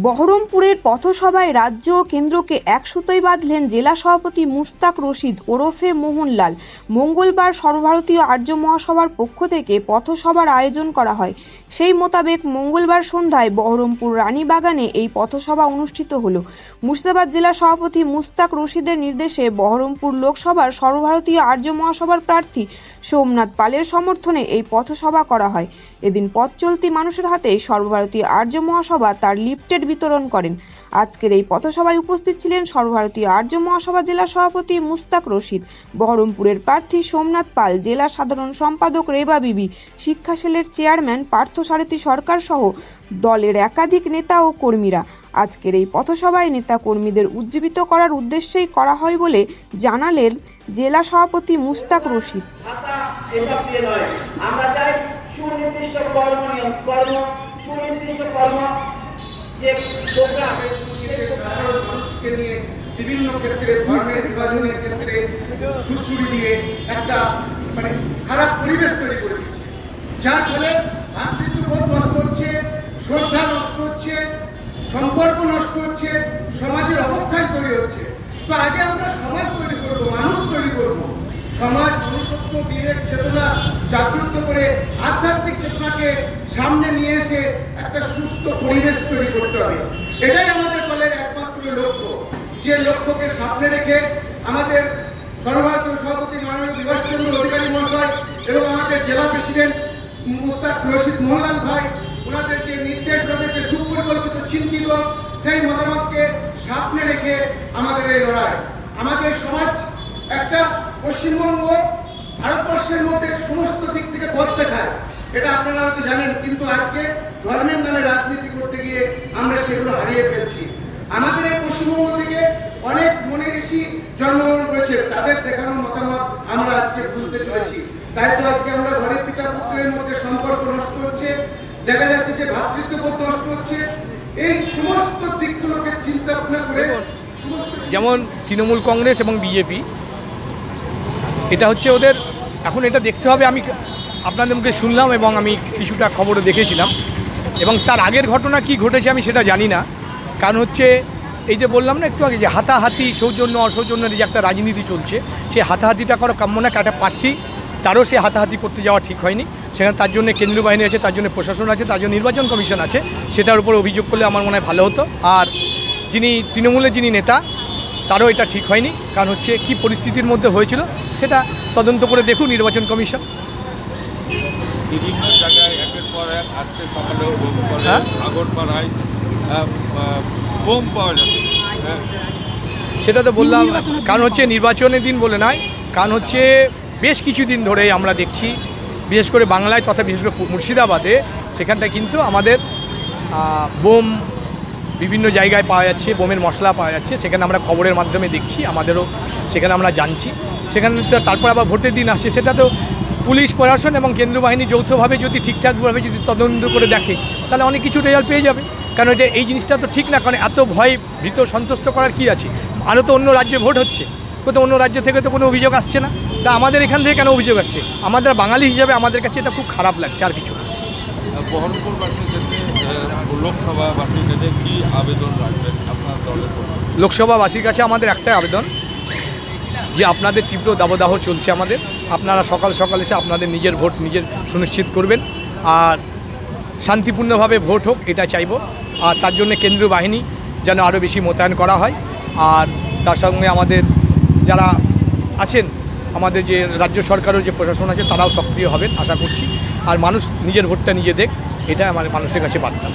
বহরমপুরের পথসভায় রাজ্য ও কেন্দ্রকে এক সুতোয় বাঁধলেন জেলা সভাপতি মুস্তাক রশিদ ওরফে মোহনলাল। মঙ্গলবার সর্বভারতীয় আর্য মহাসভার পক্ষ থেকে পথসভার আয়োজন করা হয়। সেই মোতাবেক মঙ্গলবার সন্ধ্যায় বহরমপুর রানীবাগানে এই পথসভা অনুষ্ঠিত হলো। মুর্শিদাবাদ জেলা সভাপতি মুস্তাক রশিদের নির্দেশে বহরমপুর লোকসভার সর্বভারতীয় আর্য মহাসভার প্রার্থী সোমনাথ পালের সমর্থনে এই পথসভা করা হয়। এদিন পথ চলতি মানুষের হাতে সর্বভারতীয় আর্য মহাসভা তার লিফটেড বিতরণ করেন। আজকের এই পথসভায় উপস্থিত ছিলেন সর্বভারতীয় আর্য মহাসভা জেলা সভাপতি মুস্তাক রশিদ, বহরমপুরের প্রার্থী সোমনাথ পাল, জেলা সাধারণ সম্পাদক রেবা বিবি, শিক্ষা সেলের চেয়ারম্যান পার্থসারথী সরকার সহ দলের একাধিক নেতা ও কর্মীরা। আজকের এই পথসভায় নেতা কর্মীদের উজ্জীবিত করার উদ্দেশ্যেই করা হয় বলে জানালেন জেলা সভাপতি মুস্তাক রশিদ। বিভিন্ন ক্ষেত্রে ধর্মের বিভাজনের ক্ষেত্রে সুশ্রুতি দিয়ে একটা খারাপ পরিবেশ তৈরি করে দিচ্ছে, যার ফলে ভাতৃত্ববোধ নষ্ট হচ্ছে, শ্রদ্ধা নষ্ট হচ্ছে, সম্পর্ক নষ্ট হচ্ছে, সমাজের অবক্ষয় তৈরি হচ্ছে। তো আগে আমরা সমাজ তৈরি করব, মানুষ তৈরি করব, সমাজ মনুষ্যত্ব বিবেক চেতনা জাগ্রত করে আধ্যাত্মিক চেতনাকে সামনে নিয়ে এসে একটা সুস্থ পরিবেশ তৈরি করতে হবে। এটাই আমাদের দলের একমাত্র লক্ষ্য। যে লক্ষ্যকে সামনে রেখে আমাদের সর্বভারতীয় সভাপতি মাননীয় বিভাসচন্দ্র অধিকারী মহাশয় এবং আমাদের জেলা প্রেসিডেন্ট মুস্তাক রশিদ মোহনলাল ভাই, ওনাদের যে নির্দেশ, ওনাদের যে সুপরিকল্পিত চিন্তিত সেই মতামতকে সামনে রেখে আমাদের এই লড়াই। আমাদের সমাজ একটা পশ্চিমবঙ্গ ভারতবর্ষের মধ্যে সমস্ত দিক থেকে পথ দেখায়, এটা আপনারা হয়তো জানেন, কিন্তু আজকে ধর্মের নামে রাজনীতি করতে গিয়ে আমরা সেগুলো হারিয়ে ফেলছি। আমাদের এই পশ্চিমবঙ্গ থেকে অনেক মনে ঋষি জন্মগ্রহণ করেছে, তাদের দেখানো মতামত আমরা আজকে ভুলতে চলেছি। তাই তো আজকে আমরা ঘরের পিতা পুত্রের মধ্যে সম্পর্ক নষ্ট হচ্ছে, দেখা যাচ্ছে যে ভ্রাতৃত্ববোধ নষ্ট হচ্ছে। এই সমস্ত দিকগুলোকে চিন্তা ভাবনা করে, যেমন তৃণমূল কংগ্রেস এবং বিজেপি, এটা হচ্ছে ওদের এখন এটা দেখতে হবে। আমি আপনাদের মুখে শুনলাম এবং আমি কিছুটা খবরে দেখেছিলাম, এবং তার আগের ঘটনা কি ঘটেছে আমি সেটা জানি না। কারণ হচ্ছে এই যে বললাম না একটু আগে, যে হাতাহাতি সৌজন্য অসৌজন্যের যে একটা রাজনীতি চলছে, সেই হাতাহাতিটা করা কাম্য না। একটা প্রার্থী তারও সে হাতাহাতি করতে যাওয়া ঠিক হয়নি। সেখানে তার জন্য কেন্দ্রীয় বাহিনী আছে, তার জন্য প্রশাসন আছে, তার জন্য নির্বাচন কমিশন আছে। সেটার উপর অভিযোগ করলে আমার মনে হয় ভালো হতো। আর যিনি তৃণমূলের যিনি নেতা, তারও এটা ঠিক হয়নি। কারণ হচ্ছে কি পরিস্থিতির মধ্যে হয়েছিল সেটা তদন্ত করে দেখুন নির্বাচন কমিশন। বিভিন্ন জায়গায় একের পর এক আজকে সকালেও বোম পড়ে, সাগরপাড়ায় বোম পাওয়া যাচ্ছে। সেটা তো বললাম, কারণ হচ্ছে নির্বাচনের দিন বলে নয়, কারণ হচ্ছে বেশ কিছুদিন ধরে আমরা দেখছি, বিশেষ করে বাংলায় তথা বিশেষ করে মুর্শিদাবাদে, সেখানটায় কিন্তু আমাদের বোম বিভিন্ন জায়গায় পাওয়া যাচ্ছে, বোমের মশলা পাওয়া যাচ্ছে। সেখানে আমরা খবরের মাধ্যমে দেখছি, আমাদেরও সেখানে আমরা জানছি। সেখানে তো তারপর আবার ভোটের দিন আসছে, সেটা তো পুলিশ প্রশাসন এবং কেন্দ্রীয় বাহিনী যৌথভাবে যদি ঠিকঠাকভাবে যদি তদন্ত করে দেখে, তাহলে অনেক কিছু রেজাল্ট পেয়ে যাবে। কারণ এটা এই জিনিসটা তো ঠিক না। কারণ এত ভয় ভীত সন্তুষ্ট করার কী আছে? আরও তো অন্য রাজ্যে ভোট হচ্ছে, কোথাও অন্য রাজ্য থেকে তো কোনো অভিযোগ আসছে না। তা আমাদের এখান থেকে কেন অভিযোগ আসছে? আমাদের বাঙালি হিসাবে আমাদের কাছে এটা খুব খারাপ লাগছে, আর কিছু না। বহরমপুরবাসীর কাছে, লোকসভাবাসীর কাছে কী আবেদন রাখবেন আপনার দলের? লোকসভাবাসীর কাছে আমাদের একটাই আবেদন, যে আপনাদের তীব্র দাবদাহ চলছে আমাদের, আপনারা সকাল সকাল এসে আপনাদের নিজের ভোট নিজের সুনিশ্চিত করবেন, আর শান্তিপূর্ণভাবে ভোট হোক এটা চাইব। আর তার জন্য কেন্দ্রীয় বাহিনী যেন আরও বেশি মোতায়েন করা হয়। আর তার সঙ্গে আমাদের যারা আছেন, আমাদের যে রাজ্য সরকারের যে প্রশাসন আছে, তারাও সক্রিয় হবেন আশা করছি। আর মানুষ নিজের ভোটটা নিজে দেখ, এটা আমার মানুষের কাছে বার্তা।